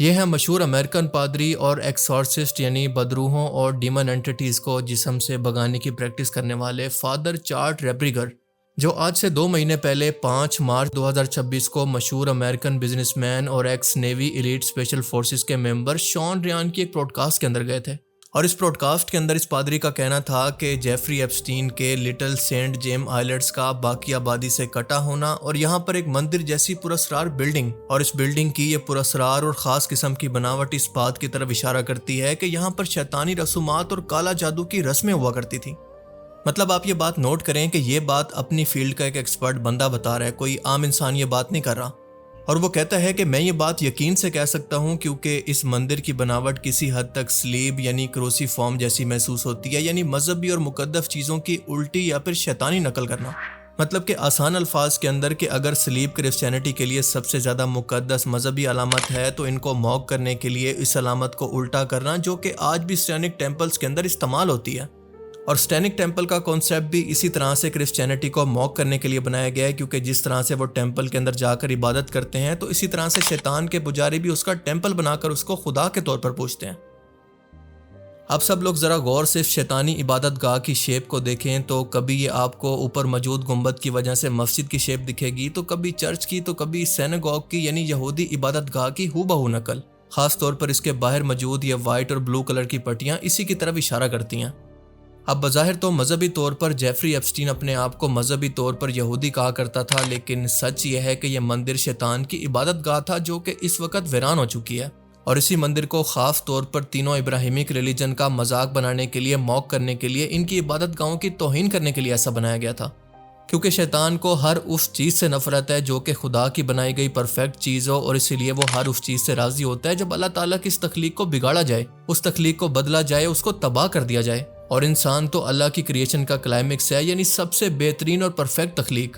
یہ ہیں مشہور امریکن پادری اور ایکسورسسٹ یعنی بدروحوں اور ڈیمن اینٹیٹیز کو جسم سے بھگانے کی پریکٹس کرنے والے فادر چارٹ ریبریگر، جو آج سے 2 مہینے پہلے 5 مارچ 2026 کو مشہور امریکن بزنس مین اور x navy elite special forces کے ممبر شان ریان کی ایک پوڈ کاسٹ کے اندر گئے تھے۔ اور اس پوڈ کاسٹ کے اندر اس پادری کا کہنا تھا کہ جیفری ایپسٹین کے لٹل سینٹ جیم آئلینڈز کا باقی آبادی سے کٹا ہونا اور یہاں پر ایک مندر جیسی پراسرار بلڈنگ اور اس بلڈنگ کی یہ پراسرار اور خاص قسم کی بناوٹ اس بات کی طرف اشارہ کرتی ہے کہ یہاں پر شیطانی رسومات اور کالا جادو کی رسمیں ہوا کرتی تھی۔ مطلب آپ یہ بات نوٹ کریں کہ یہ بات اپنی فیلڈ کا ایک ایکسپرٹ بندہ بتا رہا ہے، کوئی عام انسان یہ بات نہیں کر رہا۔ اور وہ کہتا ہے کہ میں یہ بات یقین سے کہہ سکتا ہوں کیونکہ اس مندر کی بناوٹ کسی حد تک سلیب یعنی کروسی فارم جیسی محسوس ہوتی ہے، یعنی مذہبی اور مقدس چیزوں کی الٹی یا پھر شیطانی نقل کرنا۔ مطلب کہ آسان الفاظ کے اندر کہ اگر سلیب کرسچینٹی کے لیے سب سے زیادہ مقدس مذہبی علامت ہے تو ان کو موک کرنے کے لیے اس علامت کو الٹا کرنا، جو کہ آج بھی سٹینک ٹیمپلز کے اندر استعمال ہوتی ہے۔ اور سٹینک ٹیمپل کا کانسیپٹ بھی اسی طرح سے کرسچینٹی کو موک کرنے کے لیے بنایا گیا ہے، کیونکہ جس طرح سے وہ ٹیمپل کے اندر جا کر عبادت کرتے ہیں تو اسی طرح سے شیطان کے پجاری بھی اس کا ٹیمپل بنا کر اس کو خدا کے طور پر پوجتے ہیں۔ اب سب لوگ ذرا غور سے شیطانی عبادت گاہ کی شیپ کو دیکھیں تو کبھی یہ آپ کو اوپر موجود گنبد کی وجہ سے مسجد کی شیپ دکھے گی، تو کبھی چرچ کی، تو کبھی سینگوگ کی یعنی یہودی عبادت گاہ کی ہو بہو نقل۔ خاص طور پر اس کے باہر موجود یہ وائٹ اور بلو کلر کی پٹیاں اسی کی طرف اشارہ کرتی ہیں۔ اب بظاہر تو مذہبی طور پر جیفری ایپسٹین اپنے آپ کو مذہبی طور پر یہودی کہا کرتا تھا، لیکن سچ یہ ہے کہ یہ مندر شیطان کی عبادت گاہ تھا جو کہ اس وقت ویران ہو چکی ہے، اور اسی مندر کو خاص طور پر تینوں ابراہیمک ریلیجن کا مذاق بنانے کے لیے، موک کرنے کے لیے، ان کی عبادت گاہوں کی توہین کرنے کے لیے ایسا بنایا گیا تھا، کیونکہ شیطان کو ہر اس چیز سے نفرت ہے جو کہ خدا کی بنائی گئی پرفیکٹ چیز ہو، اور اسی لیے وہ ہر اس چیز سے راضی ہوتا ہے جب اللہ تعالیٰ کی اس تخلیق کو بگاڑا جائے، اس تخلیق کو بدلا جائے، اس کو تباہ کر دیا جائے۔ اور انسان تو اللہ کی کریشن کا کلائمیکس ہے، یعنی سب سے بہترین اور پرفیکٹ تخلیق۔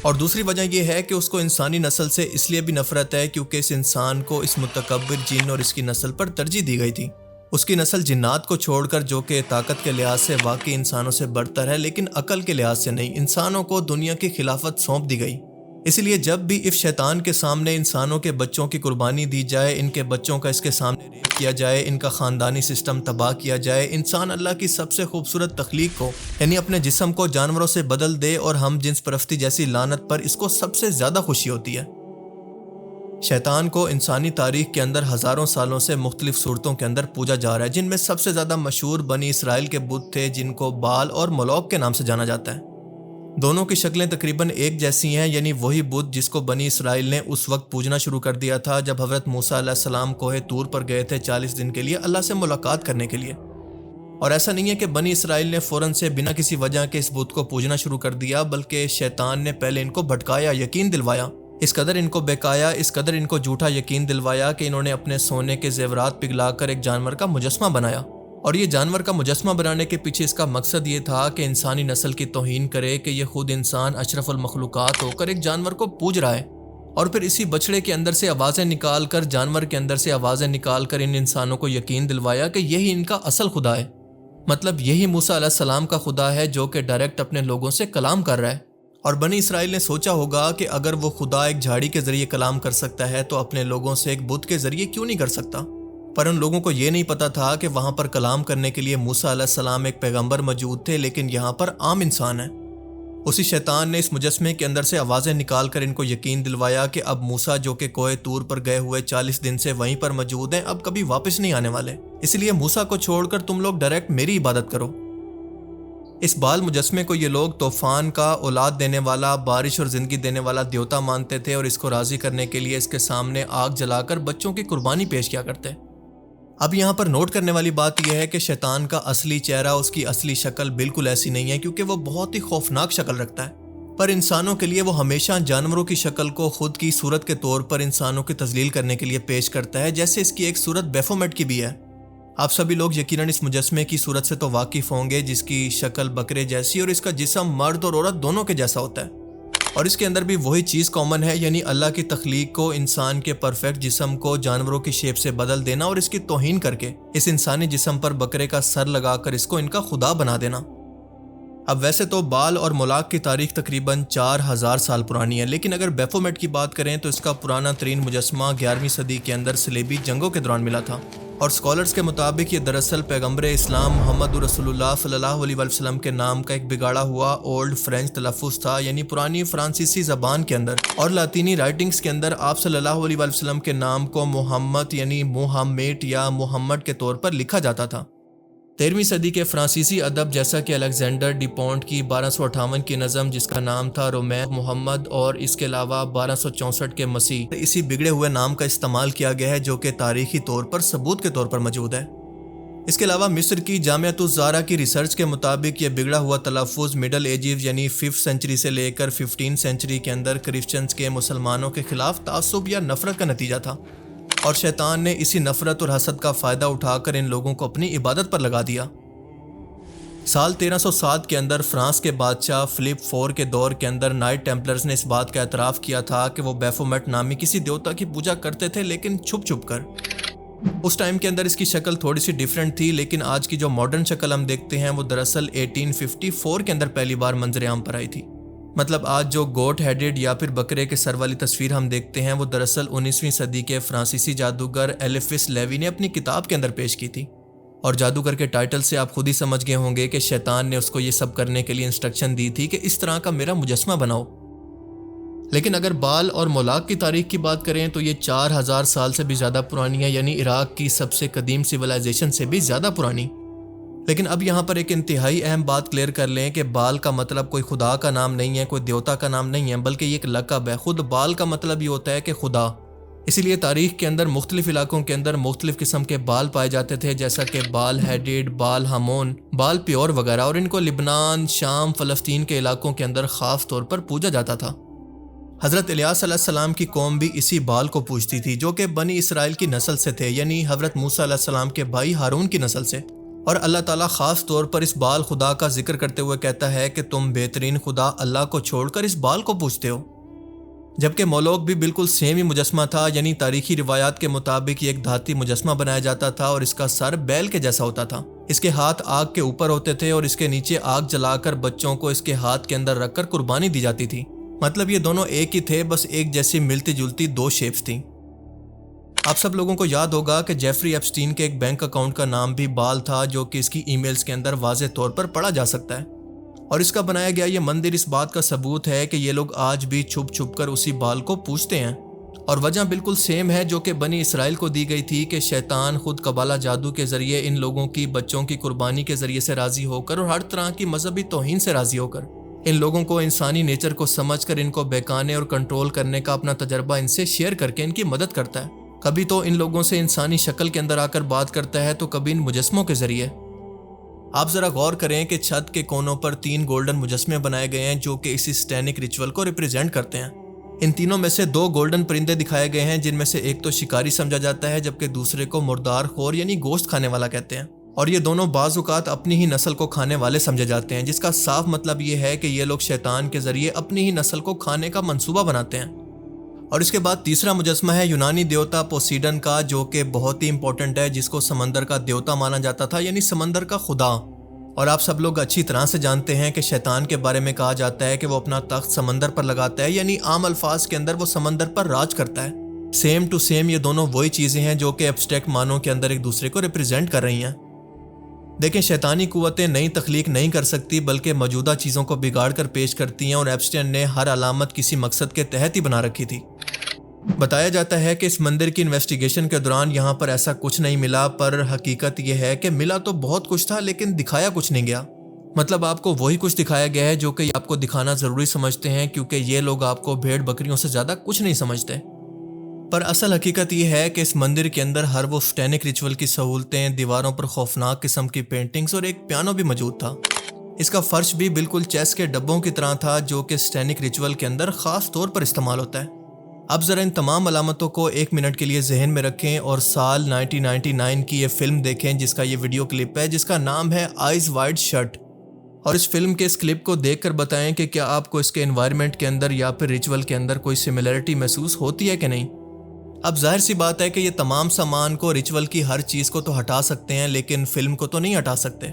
اور دوسری وجہ یہ ہے کہ اس کو انسانی نسل سے اس لیے بھی نفرت ہے کیونکہ اس انسان کو اس متکبر جن اور اس کی نسل پر ترجیح دی گئی تھی۔ اس کی نسل جنات کو چھوڑ کر، جو کہ طاقت کے لحاظ سے واقعی انسانوں سے برتر ہے لیکن عقل کے لحاظ سے نہیں، انسانوں کو دنیا کی خلافت سونپ دی گئی۔ اس لیے جب بھی اس شیطان کے سامنے انسانوں کے بچوں کی قربانی دی جائے، ان کے بچوں کا اس کے سامنے ریپ کیا جائے، ان کا خاندانی سسٹم تباہ کیا جائے، انسان اللہ کی سب سے خوبصورت تخلیق کو یعنی اپنے جسم کو جانوروں سے بدل دے اور ہم جنس پرستی جیسی لعنت پر اس کو سب سے زیادہ خوشی ہوتی ہے۔ شیطان کو انسانی تاریخ کے اندر ہزاروں سالوں سے مختلف صورتوں کے اندر پوجا جا رہا ہے، جن میں سب سے زیادہ مشہور بنی اسرائیل کے بت تھے جن کو بال اور مولوک کے نام سے جانا جاتا ہے۔ دونوں کی شکلیں تقریباً ایک جیسی ہیں، یعنی وہی بت جس کو بنی اسرائیل نے اس وقت پوجنا شروع کر دیا تھا جب حضرت موسیٰ علیہ السلام کوہ طور پر گئے تھے 40 دن کے لیے اللہ سے ملاقات کرنے کے لیے۔ اور ایسا نہیں ہے کہ بنی اسرائیل نے فوراً سے بنا کسی وجہ کے اس بت کو پوجنا شروع کر دیا، بلکہ شیطان نے پہلے ان کو بھٹکایا، یقین دلوایا، اس قدر ان کو بہکایا، اس قدر ان کو جھوٹا یقین دلوایا کہ انہوں نے اپنے سونے کے زیورات پگھلا کر ایک جانور کا مجسمہ بنایا۔ اور یہ جانور کا مجسمہ بنانے کے پیچھے اس کا مقصد یہ تھا کہ انسانی نسل کی توہین کرے کہ یہ خود انسان اشرف المخلوقات ہو کر ایک جانور کو پوج رہا ہے، اور پھر اسی بچڑے کے اندر سے آوازیں نکال کر، جانور کے اندر سے آوازیں نکال کر ان انسانوں کو یقین دلوایا کہ یہی ان کا اصل خدا ہے۔ مطلب یہی موسیٰ علیہ السلام کا خدا ہے جو کہ ڈائریکٹ اپنے لوگوں سے کلام کر رہا ہے۔ اور بنی اسرائیل نے سوچا ہوگا کہ اگر وہ خدا ایک جھاڑی کے ذریعے کلام کر سکتا ہے تو اپنے لوگوں سے ایک بت کے ذریعے کیوں نہیں کر سکتا؟ پر ان لوگوں کو یہ نہیں پتا تھا کہ وہاں پر کلام کرنے کے لیے موسیٰ علیہ السلام ایک پیغمبر موجود تھے، لیکن یہاں پر عام انسان ہے۔ اسی شیطان نے اس مجسمے کے اندر سے آوازیں نکال کر ان کو یقین دلوایا کہ اب موسیٰ جو کہ کوہ طور پر گئے ہوئے 40 دن سے وہیں پر موجود ہیں، اب کبھی واپس نہیں آنے والے، اس لیے موسیٰ کو چھوڑ کر تم لوگ ڈائریکٹ میری عبادت کرو۔ اس بال مجسمے کو یہ لوگ طوفان کا، اولاد دینے والا، بارش اور زندگی دینے والا دیوتا مانتے تھے، اور اس کو راضی کرنے کے لیے اس کے سامنے آگ جلا کر بچوں کی قربانی پیش کیا کرتے۔ اب یہاں پر نوٹ کرنے والی بات یہ ہے کہ شیطان کا اصلی چہرہ، اس کی اصلی شکل بالکل ایسی نہیں ہے، کیونکہ وہ بہت ہی خوفناک شکل رکھتا ہے، پر انسانوں کے لیے وہ ہمیشہ جانوروں کی شکل کو خود کی صورت کے طور پر انسانوں کی تذلیل کرنے کے لیے پیش کرتا ہے، جیسے اس کی ایک صورت بیفومیٹ کی بھی ہے۔ آپ سبھی لوگ یقیناً اس مجسمے کی صورت سے تو واقف ہوں گے، جس کی شکل بکرے جیسی اور اس کا جسم مرد اور عورت دونوں کے جیسا ہوتا ہے، اور اس کے اندر بھی وہی چیز کامن ہے، یعنی اللہ کی تخلیق کو، انسان کے پرفیکٹ جسم کو جانوروں کی شیپ سے بدل دینا اور اس کی توہین کر کے اس انسانی جسم پر بکرے کا سر لگا کر اس کو ان کا خدا بنا دینا۔ اب ویسے تو بال اور مولاق کی تاریخ تقریباً 4000 سال پرانی ہے، لیکن اگر بیفومیٹ کی بات کریں تو اس کا پرانا ترین مجسمہ 11ویں صدی کے اندر صلیبی جنگوں کے دوران ملا تھا، اور اسکالرز کے مطابق یہ دراصل پیغمبر اسلام محمد رسول اللہ صلی اللہ علیہ وسلم کے نام کا ایک بگاڑا ہوا اولڈ فرینچ تلفظ تھا، یعنی پرانی فرانسیسی زبان کے اندر اور لاطینی رائٹنگز کے اندر آپ صلی اللہ علیہ وسلم کے نام کو محمد یعنی محمد یا محمد کے طور پر لکھا جاتا تھا۔ 13ویں صدی کے فرانسیسی ادب جیسا کہ الیگزینڈر ڈی پونٹ کی 1258 کی نظم جس کا نام تھا رومین محمد، اور اس کے علاوہ 1264 کے مسیح، اسی بگڑے ہوئے نام کا استعمال کیا گیا ہے جو کہ تاریخی طور پر ثبوت کے طور پر موجود ہے۔ اس کے علاوہ مصر کی جامعۃ الزہرا کی ریسرچ کے مطابق یہ بگڑا ہوا تلفظ مڈل ایجز یعنی 5th سینچری سے لے کر 15th سینچری کے اندر کرسچنز کے مسلمانوں کے خلاف تعصب یا نفرت کا نتیجہ تھا، اور شیطان نے اسی نفرت اور حسد کا فائدہ اٹھا کر ان لوگوں کو اپنی عبادت پر لگا دیا۔ سال 1307 کے اندر فرانس کے بادشاہ فلپ IV کے دور کے اندر نائٹ ٹیمپلرز نے اس بات کا اعتراف کیا تھا کہ وہ بیفومیٹ نامی کسی دیوتا کی پوجا کرتے تھے، لیکن چھپ چھپ کر۔ اس ٹائم کے اندر اس کی شکل تھوڑی سی ڈیفرنٹ تھی، لیکن آج کی جو ماڈرن شکل ہم دیکھتے ہیں وہ دراصل 1854 کے اندر پہلی بار منظر عام پر آئی تھی۔ مطلب آج جو گوٹ ہیڈڈ یا پھر بکرے کے سر والی تصویر ہم دیکھتے ہیں وہ دراصل 19ویں صدی کے فرانسیسی جادوگر ایلیفس لیوی نے اپنی کتاب کے اندر پیش کی تھی، اور جادوگر کے ٹائٹل سے آپ خود ہی سمجھ گئے ہوں گے کہ شیطان نے اس کو یہ سب کرنے کے لیے انسٹرکشن دی تھی کہ اس طرح کا میرا مجسمہ بناؤ۔ لیکن اگر بال اور مولاق کی تاریخ کی بات کریں تو یہ 4000 سال سے بھی زیادہ پرانی ہے، یعنی عراق کی سب سے قدیم سویلائزیشن سے بھی زیادہ پرانی۔ لیکن اب یہاں پر ایک انتہائی اہم بات کلیئر کر لیں کہ بال کا مطلب کوئی خدا کا نام نہیں ہے، کوئی دیوتا کا نام نہیں ہے، بلکہ یہ ایک لقب ہے۔ خود بال کا مطلب یہ ہوتا ہے کہ خدا، اسی لیے تاریخ کے اندر مختلف علاقوں کے اندر مختلف قسم کے بال پائے جاتے تھے، جیسا کہ بال ہیڈڈ، بال ہامون، بال پیور وغیرہ، اور ان کو لبنان، شام، فلسطین کے علاقوں کے اندر خاص طور پر پوجا جاتا تھا۔ حضرت الیاس علیہ السلام کی قوم بھی اسی بال کو پوجتی تھی جو کہ بنی اسرائیل کی نسل سے تھے، یعنی حضرت موسیٰ علیہ السلام کے بھائی ہارون کی نسل سے۔ اور اللہ تعالیٰ خاص طور پر اس بال خدا کا ذکر کرتے ہوئے کہتا ہے کہ تم بہترین خدا اللہ کو چھوڑ کر اس بال کو پوجتے ہو۔ جبکہ مولوک بھی بالکل سیم ہی مجسمہ تھا، یعنی تاریخی روایات کے مطابق یہ ایک دھاتی مجسمہ بنایا جاتا تھا اور اس کا سر بیل کے جیسا ہوتا تھا، اس کے ہاتھ آگ کے اوپر ہوتے تھے اور اس کے نیچے آگ جلا کر بچوں کو اس کے ہاتھ کے اندر رکھ کر قربانی دی جاتی تھی۔ مطلب یہ دونوں ایک ہی تھے، بس ایک جیسی ملتی جلتی دو شیپس تھیں۔ آپ سب لوگوں کو یاد ہوگا کہ جیفری ایپسٹین کے ایک بینک اکاؤنٹ کا نام بھی بال تھا، جو کہ اس کی ای میلز کے اندر واضح طور پر پڑھا جا سکتا ہے، اور اس کا بنایا گیا یہ مندر اس بات کا ثبوت ہے کہ یہ لوگ آج بھی چھپ چھپ کر اسی بال کو پوجتے ہیں، اور وجہ بالکل سیم ہے جو کہ بنی اسرائیل کو دی گئی تھی کہ شیطان خود قبالہ جادو کے ذریعے ان لوگوں کی بچوں کی قربانی کے ذریعے سے راضی ہو کر اور ہر طرح کی مذہبی توہین سے راضی ہو کر ان لوگوں کو انسانی نیچر کو سمجھ کر ان کو بہکانے اور کنٹرول کرنے کا اپنا تجربہ ان سے شیئر کر کے ان کی مدد کرتا ہے۔ کبھی تو ان لوگوں سے انسانی شکل کے اندر آ کر بات کرتا ہے تو کبھی ان مجسموں کے ذریعے۔ آپ ذرا غور کریں کہ چھت کے کونوں پر 3 گولڈن مجسمے بنائے گئے ہیں جو کہ اسی سٹینک ریچول کو ریپرزینٹ کرتے ہیں۔ ان تینوں میں سے 2 گولڈن پرندے دکھائے گئے ہیں، جن میں سے ایک تو شکاری سمجھا جاتا ہے جبکہ دوسرے کو مردار خور یعنی گوشت کھانے والا کہتے ہیں، اور یہ دونوں بعض اوقات اپنی ہی نسل کو کھانے والے سمجھے جاتے ہیں، جس کا صاف مطلب یہ ہے کہ یہ لوگ شیطان کے ذریعے اپنی ہی نسل کو کھانے کا منصوبہ بناتے ہیں۔ اور اس کے بعد تیسرا مجسمہ ہے یونانی دیوتا پوسیڈن کا، جو کہ بہت ہی امپورٹنٹ ہے، جس کو سمندر کا دیوتا مانا جاتا تھا، یعنی سمندر کا خدا۔ اور آپ سب لوگ اچھی طرح سے جانتے ہیں کہ شیطان کے بارے میں کہا جاتا ہے کہ وہ اپنا تخت سمندر پر لگاتا ہے، یعنی عام الفاظ کے اندر وہ سمندر پر راج کرتا ہے۔ سیم ٹو سیم یہ دونوں وہی چیزیں ہیں جو کہ ایبسٹریکٹ معنوں کے اندر ایک دوسرے کو ریپرزینٹ کر رہی ہیں۔ دیکھیں، شیطانی قوتیں نئی تخلیق نہیں کر سکتی بلکہ موجودہ چیزوں کو بگاڑ کر پیش کرتی ہیں، اور ایپسٹین نے ہر علامت کسی مقصد کے تحت ہی بنا رکھی تھی۔ بتایا جاتا ہے کہ اس مندر کی انویسٹیگیشن کے دوران یہاں پر ایسا کچھ نہیں ملا، پر حقیقت یہ ہے کہ ملا تو بہت کچھ تھا لیکن دکھایا کچھ نہیں گیا۔ مطلب آپ کو وہی کچھ دکھایا گیا ہے جو کہ آپ کو دکھانا ضروری سمجھتے ہیں، کیونکہ یہ لوگ آپ کو بھیڑ بکریوں سے زیادہ کچھ نہیں سمجھتے۔ پر اصل حقیقت یہ ہے کہ اس مندر کے اندر ہر وہ سٹینک ریچول کی سہولتیں، دیواروں پر خوفناک قسم کی پینٹنگز اور ایک پیانو بھی موجود تھا۔ اس کا فرش بھی بالکل چیس کے ڈبوں کی طرح تھا جو کہ سٹینک ریچول کے اندر خاص طور پر استعمال ہوتا ہے۔ اب ذرا ان تمام علامتوں کو 1 منٹ کے لیے ذہن میں رکھیں اور سال 1999 کی یہ فلم دیکھیں جس کا یہ ویڈیو کلپ ہے، جس کا نام ہے آئیز وائڈ شٹ، اور اس فلم کے اس کلپ کو دیکھ کر بتائیں کہ کیا آپ کو اس کے انوائرمنٹ کے اندر یا پھر ریچول کے اندر کوئی سملیرٹی محسوس ہوتی ہے کہ نہیں۔ اب ظاہر سی بات ہے کہ یہ تمام سامان کو، ریچول کی ہر چیز کو تو ہٹا سکتے ہیں لیکن فلم کو تو نہیں ہٹا سکتے۔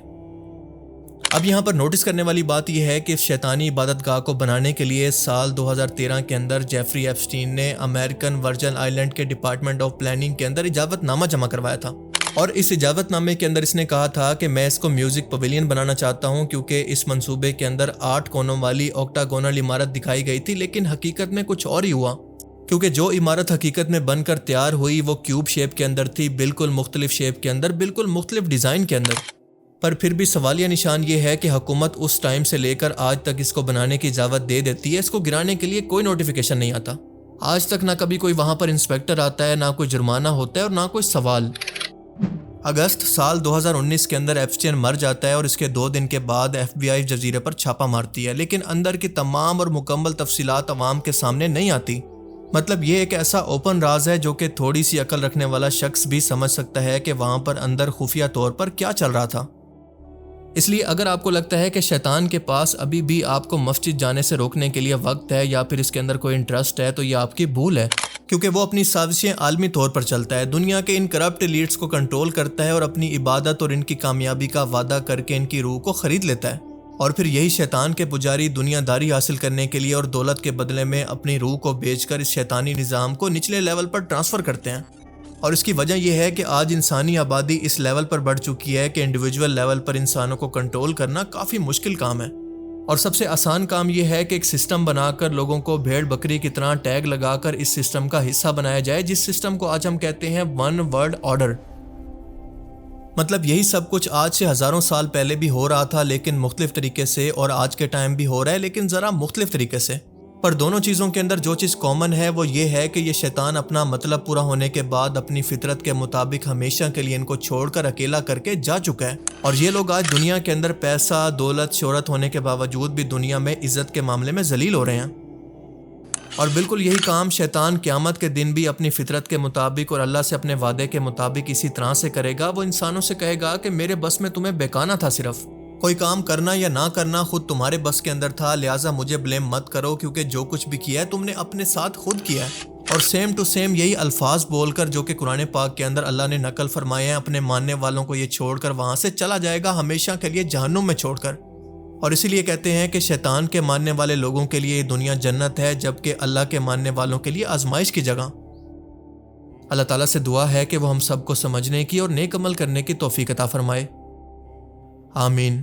اب یہاں پر نوٹس کرنے والی بات یہ ہے کہ شیطانی عبادت گاہ کو بنانے کے لیے سال 2013 کے اندر جیفری ایپسٹین نے امریکن ورجن آئی لینڈ کے ڈپارٹمنٹ آف پلاننگ کے اندر اجازت نامہ جمع کروایا تھا، اور اس اجازت نامے کے اندر اس نے کہا تھا کہ میں اس کو میوزک پویلین بنانا چاہتا ہوں، کیونکہ اس منصوبے کے اندر 8 کونوں والی آکٹاگونل عمارت دکھائی گئی تھی، لیکن حقیقت میں کچھ اور ہی ہوا، کیونکہ جو عمارت حقیقت میں بن کر تیار ہوئی وہ کیوب شیپ کے اندر تھی، بالکل مختلف شیپ کے اندر، بالکل مختلف ڈیزائن کے اندر۔ پر پھر بھی سوالیہ نشان یہ ہے کہ حکومت اس ٹائم سے لے کر آج تک اس کو بنانے کی اجازت دے دیتی ہے، اس کو گرانے کے لیے کوئی نوٹیفیکیشن نہیں آتا، آج تک نہ کبھی کوئی وہاں پر انسپیکٹر آتا ہے، نہ کوئی جرمانہ ہوتا ہے اور نہ کوئی سوال۔ اگست سال 2019 کے اندر ایپسٹین مر جاتا ہے اور اس کے 2 دن کے بعد ایف بی آئی جزیرے پر چھاپا مارتی ہے، لیکن اندر کی تمام اور مکمل تفصیلات عوام کے سامنے نہیں آتی۔ مطلب یہ ایک ایسا اوپن راز ہے جو کہ تھوڑی سی عقل رکھنے والا شخص بھی سمجھ سکتا ہے کہ وہاں پر اندر خفیہ طور پر کیا چل رہا تھا۔ اس لیے اگر آپ کو لگتا ہے کہ شیطان کے پاس ابھی بھی آپ کو مسجد جانے سے روکنے کے لیے وقت ہے یا پھر اس کے اندر کوئی انٹرسٹ ہے، تو یہ آپ کی بھول ہے، کیونکہ وہ اپنی سازشیں عالمی طور پر چلتا ہے، دنیا کے ان کرپٹ لیڈرز کو کنٹرول کرتا ہے اور اپنی عبادت اور ان کی کامیابی کا وعدہ کر کے ان کی روح کو خرید لیتا ہے، اور پھر یہی شیطان کے پجاری دنیا داری حاصل کرنے کے لیے اور دولت کے بدلے میں اپنی روح کو بیچ کر اس شیطانی نظام کو نچلے لیول پر ٹرانسفر کرتے ہیں۔ اور اس کی وجہ یہ ہے کہ آج انسانی آبادی اس لیول پر بڑھ چکی ہے کہ انڈیویجول لیول پر انسانوں کو کنٹرول کرنا کافی مشکل کام ہے، اور سب سے آسان کام یہ ہے کہ ایک سسٹم بنا کر لوگوں کو بھیڑ بکری کی طرح ٹیگ لگا کر اس سسٹم کا حصہ بنایا جائے، جس سسٹم کو آج ہم کہتے ہیں ون ورلڈ آرڈر۔ مطلب یہی سب کچھ آج سے ہزاروں سال پہلے بھی ہو رہا تھا، لیکن مختلف طریقے سے، اور آج کے ٹائم بھی ہو رہا ہے لیکن ذرا مختلف طریقے سے۔ پر دونوں چیزوں کے اندر جو چیز کامن ہے وہ یہ ہے کہ یہ شیطان اپنا مطلب پورا ہونے کے بعد اپنی فطرت کے مطابق ہمیشہ کے لیے ان کو چھوڑ کر اکیلا کر کے جا چکا ہے، اور یہ لوگ آج دنیا کے اندر پیسہ، دولت، شہرت ہونے کے باوجود بھی دنیا میں عزت کے معاملے میں ذلیل ہو رہے ہیں۔ اور بالکل یہی کام شیطان قیامت کے دن بھی اپنی فطرت کے مطابق اور اللہ سے اپنے وعدے کے مطابق اسی طرح سے کرے گا۔ وہ انسانوں سے کہے گا کہ میرے بس میں تمہیں بہکانا تھا، صرف کوئی کام کرنا یا نہ کرنا خود تمہارے بس کے اندر تھا، لہٰذا مجھے بلیم مت کرو، کیونکہ جو کچھ بھی کیا ہے تم نے اپنے ساتھ خود کیا ہے۔ اور سیم ٹو سیم یہی الفاظ بول کر جو کہ قرآن پاک کے اندر اللہ نے نقل فرمائے ہیں، اپنے ماننے والوں کو یہ چھوڑ کر وہاں سے چلا جائے گا، ہمیشہ کے لیے جہنم میں چھوڑ کر۔ اور اسی لیے کہتے ہیں کہ شیطان کے ماننے والے لوگوں کے لیے یہ دنیا جنت ہے، جبکہ اللہ کے ماننے والوں کے لیے آزمائش کی جگہ۔ اللہ تعالیٰ سے دعا ہے کہ وہ ہم سب کو سمجھنے کی اور نیک عمل کرنے کی توفیق عطا فرمائے، آمین۔